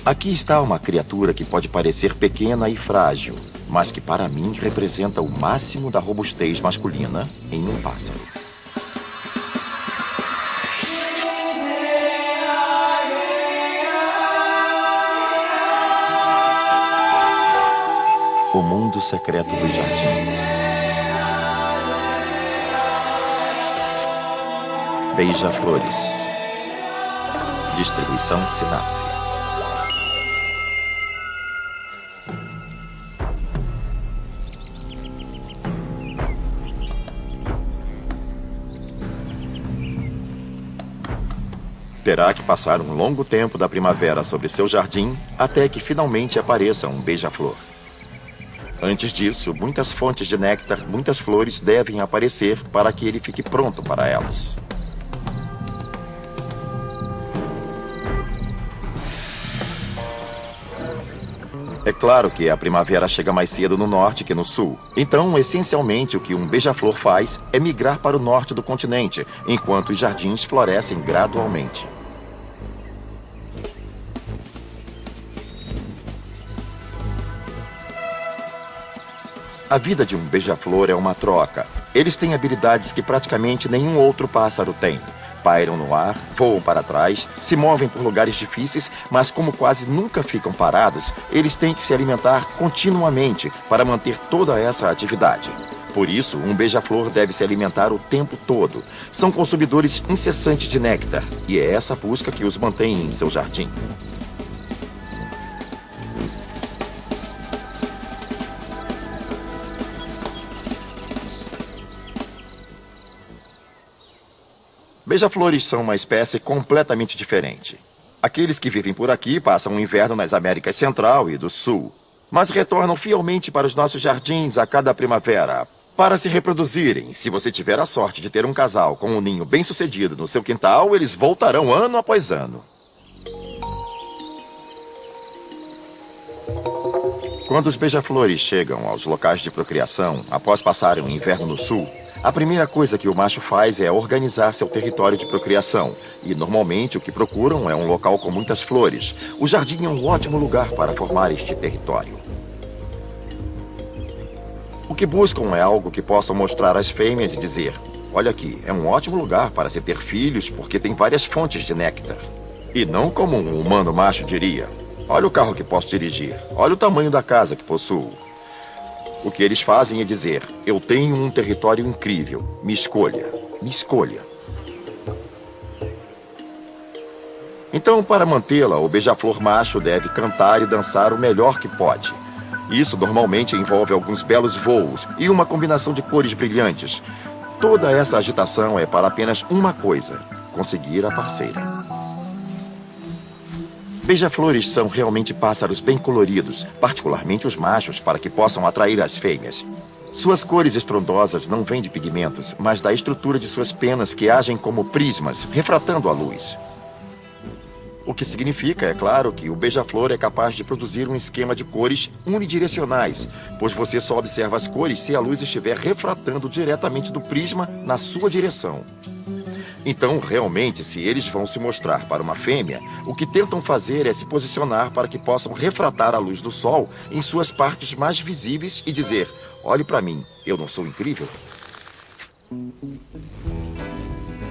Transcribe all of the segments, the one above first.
Aqui está uma criatura que pode parecer pequena e frágil, mas que para mim representa o máximo da robustez masculina em um pássaro. O mundo secreto dos jardins. Beija-flores. Distribuição Sinapse. Terá que passar um longo tempo da primavera sobre seu jardim até que finalmente apareça um beija-flor. Antes disso, muitas fontes de néctar, muitas flores devem aparecer para que ele fique pronto para elas. É claro que a primavera chega mais cedo no norte que no sul. Então, essencialmente, o que um beija-flor faz é migrar para o norte do continente, enquanto os jardins florescem gradualmente. A vida de um beija-flor é uma troca. Eles têm habilidades que praticamente nenhum outro pássaro tem. Pairam no ar, voam para trás, se movem por lugares difíceis, mas como quase nunca ficam parados, eles têm que se alimentar continuamente para manter toda essa atividade. Por isso, um beija-flor deve se alimentar o tempo todo. São consumidores incessantes de néctar, e é essa busca que os mantém em seu jardim. Beija-flores são uma espécie completamente diferente. Aqueles que vivem por aqui passam o inverno nas Américas Central e do Sul, mas retornam fielmente para os nossos jardins a cada primavera, para se reproduzirem. Se você tiver a sorte de ter um casal com um ninho bem-sucedido no seu quintal, eles voltarão ano após ano. Quando os beija-flores chegam aos locais de procriação, após passarem o inverno no sul, a primeira coisa que o macho faz é organizar seu território de procriação. E, normalmente, o que procuram é um local com muitas flores. O jardim é um ótimo lugar para formar este território. O que buscam é algo que possam mostrar às fêmeas e dizer: olha aqui, é um ótimo lugar para se ter filhos porque tem várias fontes de néctar. E não como um humano macho diria: olha o carro que posso dirigir, olha o tamanho da casa que possuo. O que eles fazem é dizer: eu tenho um território incrível, me escolha, me escolha. Então, para mantê-la, o beija-flor macho deve cantar e dançar o melhor que pode. Isso normalmente envolve alguns belos voos e uma combinação de cores brilhantes. Toda essa agitação é para apenas uma coisa: conseguir a parceira. Beija-flores são realmente pássaros bem coloridos, particularmente os machos, para que possam atrair as fêmeas. Suas cores estrondosas não vêm de pigmentos, mas da estrutura de suas penas que agem como prismas, refratando a luz. O que significa, é claro, que o beija-flor é capaz de produzir um esquema de cores unidirecionais, pois você só observa as cores se a luz estiver refratando diretamente do prisma na sua direção. Então, realmente, se eles vão se mostrar para uma fêmea, o que tentam fazer é se posicionar para que possam refratar a luz do sol em suas partes mais visíveis e dizer: olhe para mim, eu não sou incrível?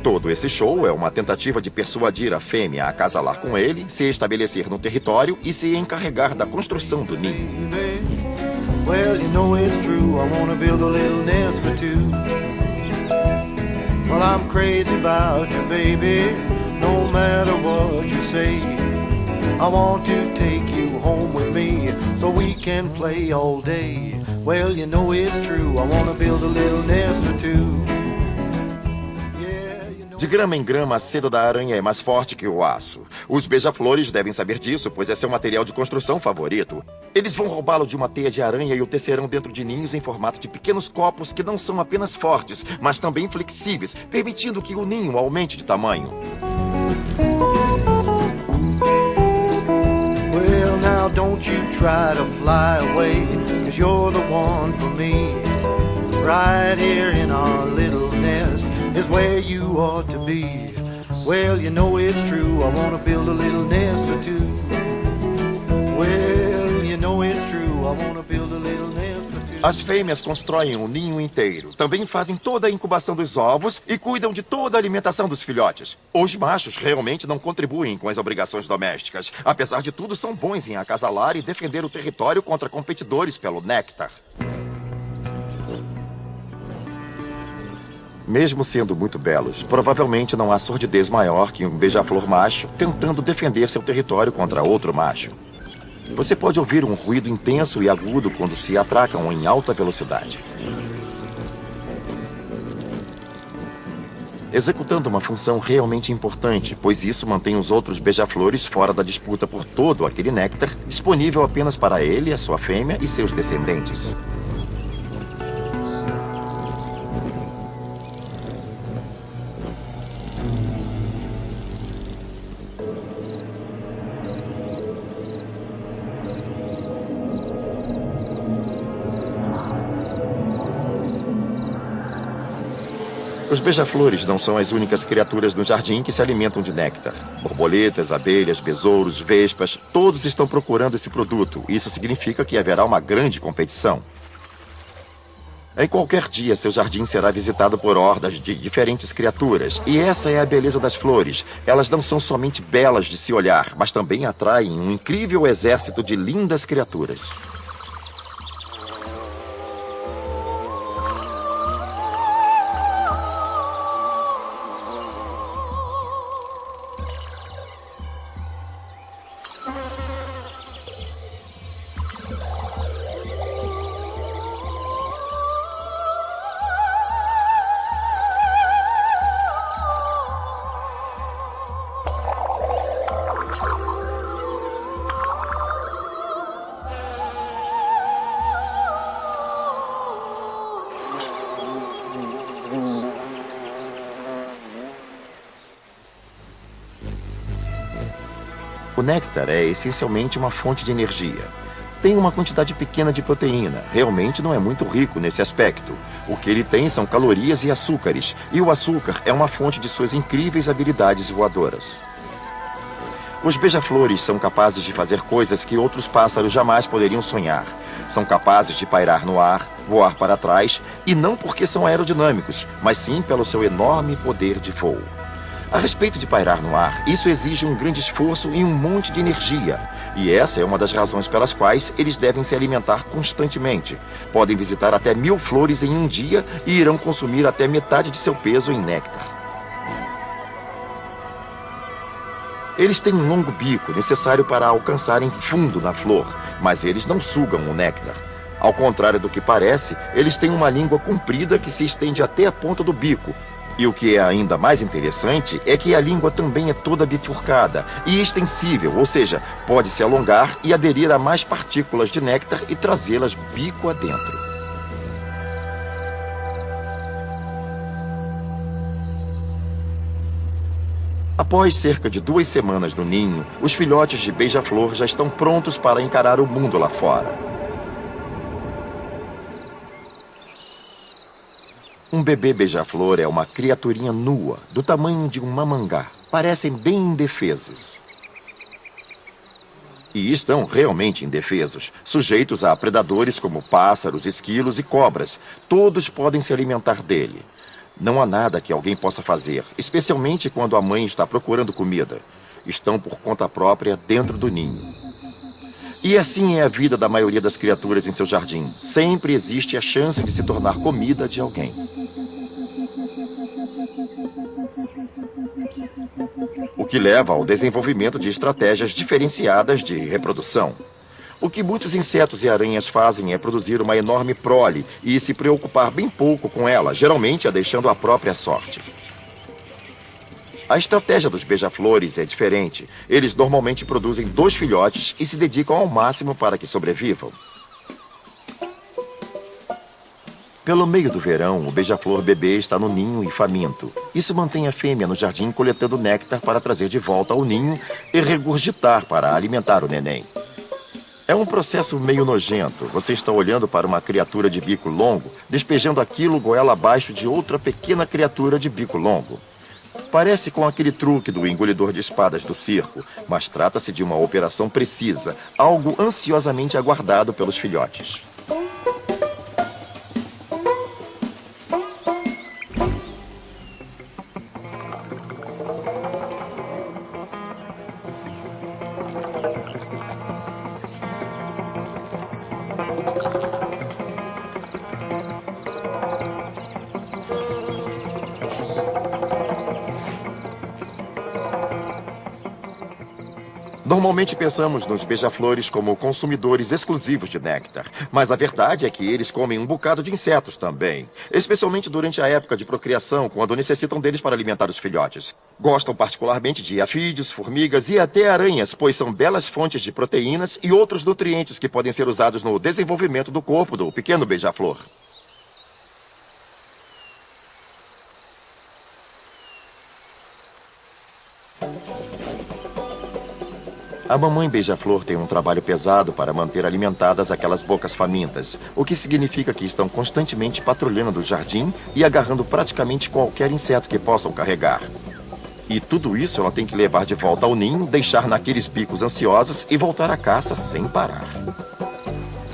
Todo esse show é uma tentativa de persuadir a fêmea a acasalar com ele, se estabelecer no território e se encarregar da construção do ninho. Well, you know it's true, I wanna build a little nest for two. Well, I'm crazy about you, baby, no matter what you say. I want to take you home with me, so we can play all day. Well, you know it's true, I wanna build a little nest for two. De grama em grama, a seda da aranha é mais forte que o aço. Os beija-flores devem saber disso, pois é seu material de construção favorito. Eles vão roubá-lo de uma teia de aranha e o tecerão dentro de ninhos em formato de pequenos copos que não são apenas fortes, mas também flexíveis, permitindo que o ninho aumente de tamanho. Well, now don't you try to fly away, 'cause you're the one for me. Right here in our little nest is where you ought to be. Well, you know it's true, I wanna build a little nest or two. wanna build a little nest for two. As fêmeas constroem um ninho inteiro. Também fazem toda a incubação dos ovos e cuidam de toda a alimentação dos filhotes. Os machos realmente não contribuem com as obrigações domésticas. Apesar de tudo, são bons em acasalar e defender o território contra competidores pelo néctar. Mesmo sendo muito belos, provavelmente não há sordidez maior que um beija-flor macho tentando defender seu território contra outro macho. Você pode ouvir um ruído intenso e agudo quando se atracam em alta velocidade. Executando uma função realmente importante, pois isso mantém os outros beija-flores fora da disputa por todo aquele néctar, disponível apenas para ele, a sua fêmea e seus descendentes. Os beija-flores não são as únicas criaturas no jardim que se alimentam de néctar. Borboletas, abelhas, besouros, vespas, todos estão procurando esse produto. Isso significa que haverá uma grande competição. Em qualquer dia, seu jardim será visitado por hordas de diferentes criaturas. E essa é a beleza das flores. Elas não são somente belas de se olhar, mas também atraem um incrível exército de lindas criaturas. O néctar é essencialmente uma fonte de energia. Tem uma quantidade pequena de proteína, realmente não é muito rico nesse aspecto. O que ele tem são calorias e açúcares, e o açúcar é uma fonte de suas incríveis habilidades voadoras. Os beija-flores são capazes de fazer coisas que outros pássaros jamais poderiam sonhar. São capazes de pairar no ar, voar para trás, e não porque são aerodinâmicos, mas sim pelo seu enorme poder de voo. A respeito de pairar no ar, isso exige um grande esforço e um monte de energia. E essa é uma das razões pelas quais eles devem se alimentar constantemente. Podem visitar até 1000 flores em um dia e irão consumir até metade de seu peso em néctar. Eles têm um longo bico necessário para alcançarem fundo na flor, mas eles não sugam o néctar. Ao contrário do que parece, eles têm uma língua comprida que se estende até a ponta do bico. E o que é ainda mais interessante é que a língua também é toda bifurcada e extensível, ou seja, pode se alongar e aderir a mais partículas de néctar e trazê-las bico adentro. Após cerca de 2 semanas no ninho, os filhotes de beija-flor já estão prontos para encarar o mundo lá fora. Um bebê beija-flor é uma criaturinha nua, do tamanho de um mamangá. Parecem bem indefesos. E estão realmente indefesos, sujeitos a predadores como pássaros, esquilos e cobras. Todos podem se alimentar dele. Não há nada que alguém possa fazer, especialmente quando a mãe está procurando comida. Estão por conta própria dentro do ninho. E assim é a vida da maioria das criaturas em seu jardim. Sempre existe a chance de se tornar comida de alguém. O que leva ao desenvolvimento de estratégias diferenciadas de reprodução. O que muitos insetos e aranhas fazem é produzir uma enorme prole e se preocupar bem pouco com ela, geralmente a deixando à própria sorte. A estratégia dos beija-flores é diferente. Eles normalmente produzem 2 filhotes e se dedicam ao máximo para que sobrevivam. Pelo meio do verão, o beija-flor bebê está no ninho e faminto. Isso mantém a fêmea no jardim coletando néctar para trazer de volta ao ninho e regurgitar para alimentar o neném. É um processo meio nojento. Você está olhando para uma criatura de bico longo, despejando aquilo goela abaixo de outra pequena criatura de bico longo. Parece com aquele truque do engolidor de espadas do circo, mas trata-se de uma operação precisa, algo ansiosamente aguardado pelos filhotes. Normalmente pensamos nos beija-flores como consumidores exclusivos de néctar, mas a verdade é que eles comem um bocado de insetos também, especialmente durante a época de procriação, quando necessitam deles para alimentar os filhotes. Gostam particularmente de afídeos, formigas e até aranhas, pois são belas fontes de proteínas e outros nutrientes que podem ser usados no desenvolvimento do corpo do pequeno beija-flor. A mamãe beija-flor tem um trabalho pesado para manter alimentadas aquelas bocas famintas, o que significa que estão constantemente patrulhando o jardim e agarrando praticamente qualquer inseto que possam carregar. E tudo isso ela tem que levar de volta ao ninho, deixar naqueles bicos ansiosos e voltar à caça sem parar.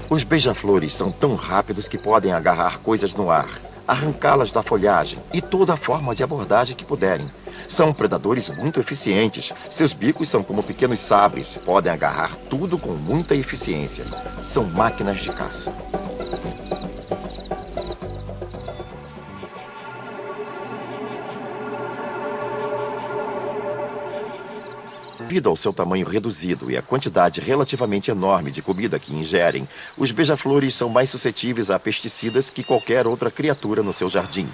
Os beija-flores são tão rápidos que podem agarrar coisas no ar, arrancá-las da folhagem e toda a forma de abordagem que puderem. São predadores muito eficientes. Seus bicos são como pequenos sabres. Podem agarrar tudo com muita eficiência. São máquinas de caça. Devido ao seu tamanho reduzido e à quantidade relativamente enorme de comida que ingerem, os beija-flores são mais suscetíveis a pesticidas que qualquer outra criatura no seu jardim.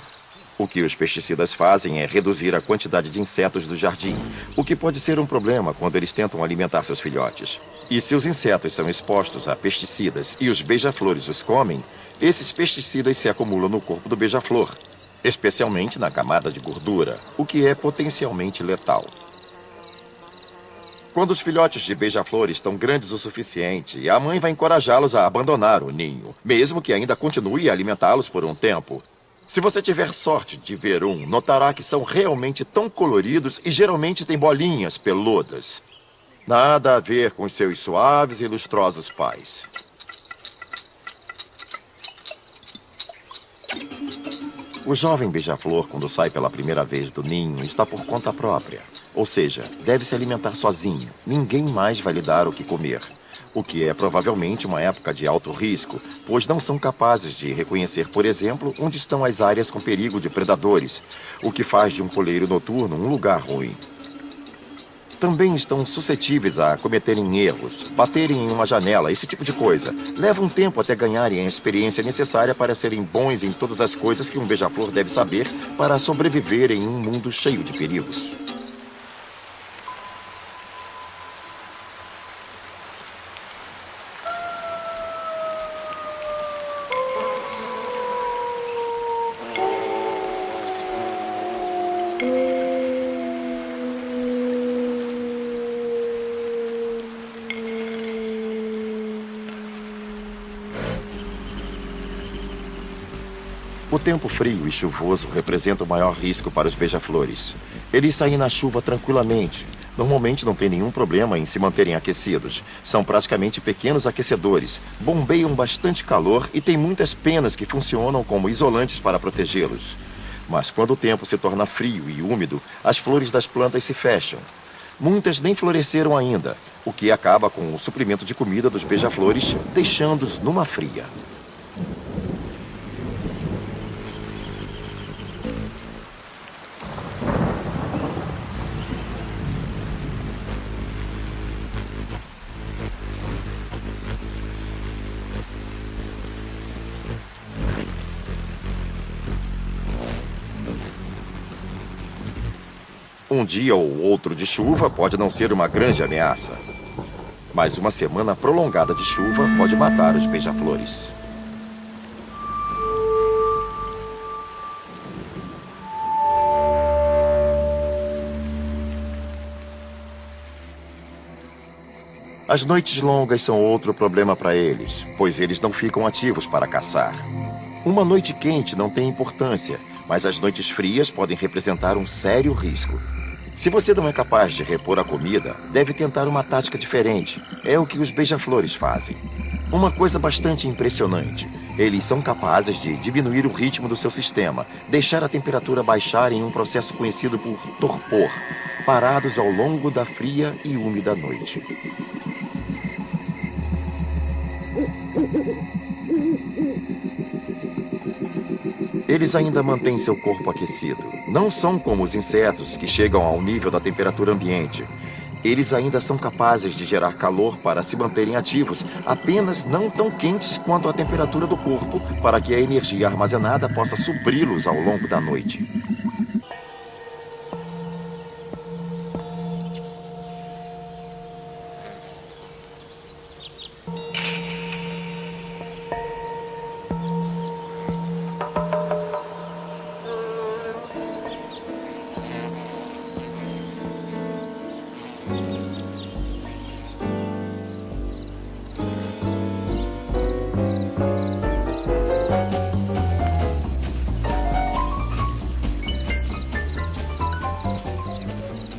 O que os pesticidas fazem é reduzir a quantidade de insetos do jardim, o que pode ser um problema quando eles tentam alimentar seus filhotes. E se os insetos são expostos a pesticidas e os beija-flores os comem, esses pesticidas se acumulam no corpo do beija-flor, especialmente na camada de gordura, o que é potencialmente letal. Quando os filhotes de beija-flor estão grandes o suficiente, a mãe vai encorajá-los a abandonar o ninho, mesmo que ainda continue a alimentá-los por um tempo. Se você tiver sorte de ver um, notará que são realmente tão coloridos e geralmente têm bolinhas peludas. Nada a ver com os seus suaves e lustrosos pais. O jovem beija-flor, quando sai pela primeira vez do ninho, está por conta própria. Ou seja, deve se alimentar sozinho. Ninguém mais vai lhe dar o que comer. O que é provavelmente uma época de alto risco, pois não são capazes de reconhecer, por exemplo, onde estão as áreas com perigo de predadores, o que faz de um coleiro noturno um lugar ruim. Também estão suscetíveis a cometerem erros, baterem em uma janela, esse tipo de coisa. Leva um tempo até ganharem a experiência necessária para serem bons em todas as coisas que um beija-flor deve saber para sobreviver em um mundo cheio de perigos. O tempo frio e chuvoso representa o maior risco para os beija-flores. Eles saem na chuva tranquilamente. Normalmente não tem nenhum problema em se manterem aquecidos. São praticamente pequenos aquecedores, bombeiam bastante calor e têm muitas penas que funcionam como isolantes para protegê-los. Mas quando o tempo se torna frio e úmido, as flores das plantas se fecham. Muitas nem floresceram ainda, o que acaba com o suprimento de comida dos beija-flores, deixando-os numa fria. Um dia ou outro de chuva pode não ser uma grande ameaça. Mas uma semana prolongada de chuva pode matar os beija-flores. As noites longas são outro problema para eles, pois eles não ficam ativos para caçar. Uma noite quente não tem importância, mas as noites frias podem representar um sério risco. Se você não é capaz de repor a comida, deve tentar uma tática diferente. É o que os beija-flores fazem. Uma coisa bastante impressionante. Eles são capazes de diminuir o ritmo do seu sistema, deixar a temperatura baixar em um processo conhecido por torpor, parados ao longo da fria e úmida noite. Eles ainda mantêm seu corpo aquecido. Não são como os insetos, que chegam ao nível da temperatura ambiente. Eles ainda são capazes de gerar calor para se manterem ativos, apenas não tão quentes quanto a temperatura do corpo, para que a energia armazenada possa supri-los ao longo da noite.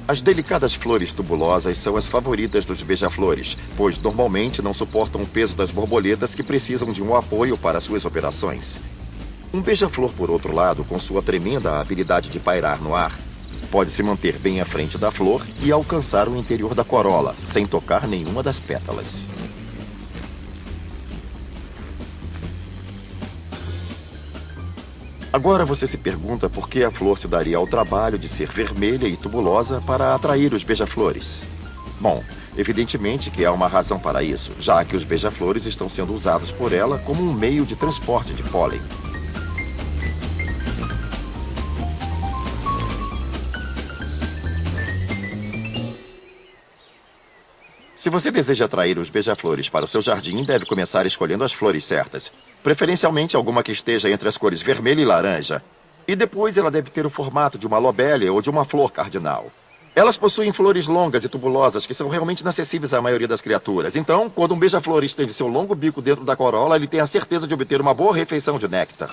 As delicadas flores tubulosas são as favoritas dos beija-flores, pois normalmente não suportam o peso das borboletas que precisam de um apoio para suas operações. Um beija-flor, por outro lado, com sua tremenda habilidade de pairar no ar, pode se manter bem à frente da flor e alcançar o interior da corola, sem tocar nenhuma das pétalas. Agora você se pergunta por que a flor se daria ao trabalho de ser vermelha e tubulosa para atrair os beija-flores. Bom, evidentemente que há uma razão para isso, já que os beija-flores estão sendo usados por ela como um meio de transporte de pólen. Se você deseja atrair os beija-flores para o seu jardim, deve começar escolhendo as flores certas. Preferencialmente alguma que esteja entre as cores vermelha e laranja. E depois ela deve ter o formato de uma lobélia ou de uma flor cardinal. Elas possuem flores longas e tubulosas que são realmente inacessíveis à maioria das criaturas. Então, quando um beija-flor estende seu longo bico dentro da corola, ele tem a certeza de obter uma boa refeição de néctar.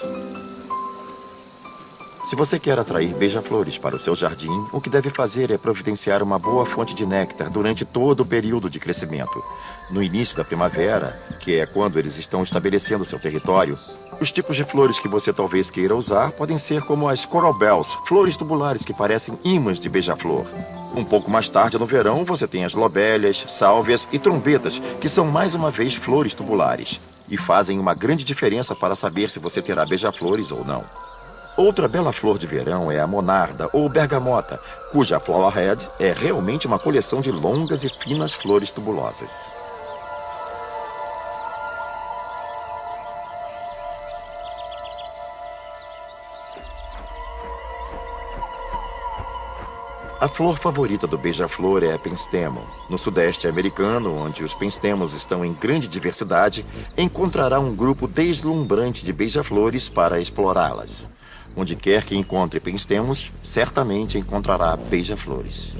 Se você quer atrair beija-flores para o seu jardim, o que deve fazer é providenciar uma boa fonte de néctar durante todo o período de crescimento. No início da primavera, que é quando eles estão estabelecendo seu território, os tipos de flores que você talvez queira usar podem ser como as coral bells, flores tubulares que parecem ímãs de beija-flor. Um pouco mais tarde no verão, você tem as lobélias, sálvias e trombetas, que são mais uma vez flores tubulares, e fazem uma grande diferença para saber se você terá beija-flores ou não. Outra bela flor de verão é a monarda ou bergamota, cuja flowerhead é realmente uma coleção de longas e finas flores tubulosas. A flor favorita do beija-flor é a penstemon. No sudeste americano, onde os penstemos estão em grande diversidade, encontrará um grupo deslumbrante de beija-flores para explorá-las. Onde quer que encontre penstemos, certamente encontrará beija-flores.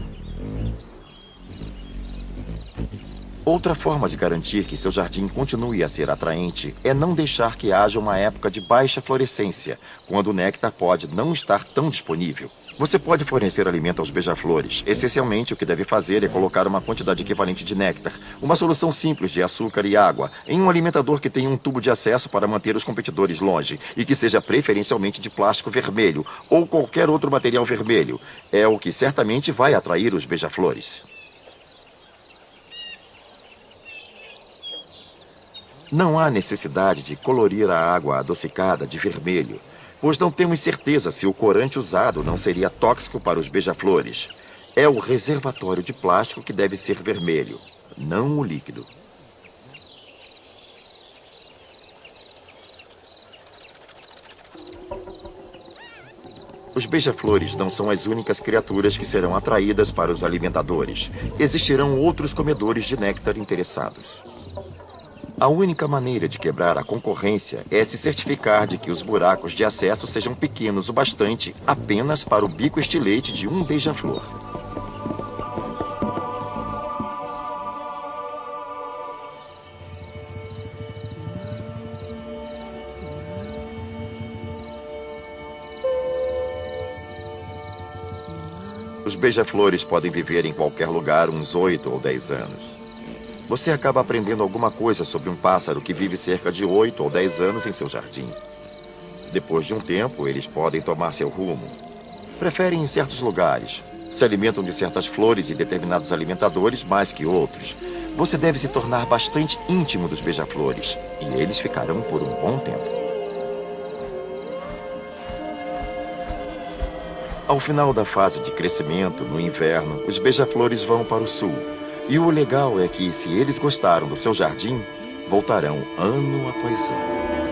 Outra forma de garantir que seu jardim continue a ser atraente é não deixar que haja uma época de baixa florescência, quando o néctar pode não estar tão disponível. Você pode fornecer alimento aos beija-flores. Essencialmente, o que deve fazer é colocar uma quantidade equivalente de néctar, uma solução simples de açúcar e água, em um alimentador que tenha um tubo de acesso para manter os competidores longe e que seja preferencialmente de plástico vermelho ou qualquer outro material vermelho. É o que certamente vai atrair os beija-flores. Não há necessidade de colorir a água adocicada de vermelho, pois não temos certeza se o corante usado não seria tóxico para os beija-flores. É o reservatório de plástico que deve ser vermelho, não o líquido. Os beija-flores não são as únicas criaturas que serão atraídas para os alimentadores. Existirão outros comedores de néctar interessados. A única maneira de quebrar a concorrência é se certificar de que os buracos de acesso sejam pequenos o bastante apenas para o bico estilete de um beija-flor. Os beija-flores podem viver em qualquer lugar uns 8 ou 10 anos. Você acaba aprendendo alguma coisa sobre um pássaro que vive cerca de 8 ou 10 anos em seu jardim. Depois de um tempo, eles podem tomar seu rumo. Preferem em certos lugares. Se alimentam de certas flores e determinados alimentadores mais que outros. Você deve se tornar bastante íntimo dos beija-flores. E eles ficarão por um bom tempo. Ao final da fase de crescimento, no inverno, os beija-flores vão para o sul. E o legal é que, se eles gostaram do seu jardim, voltarão ano após ano.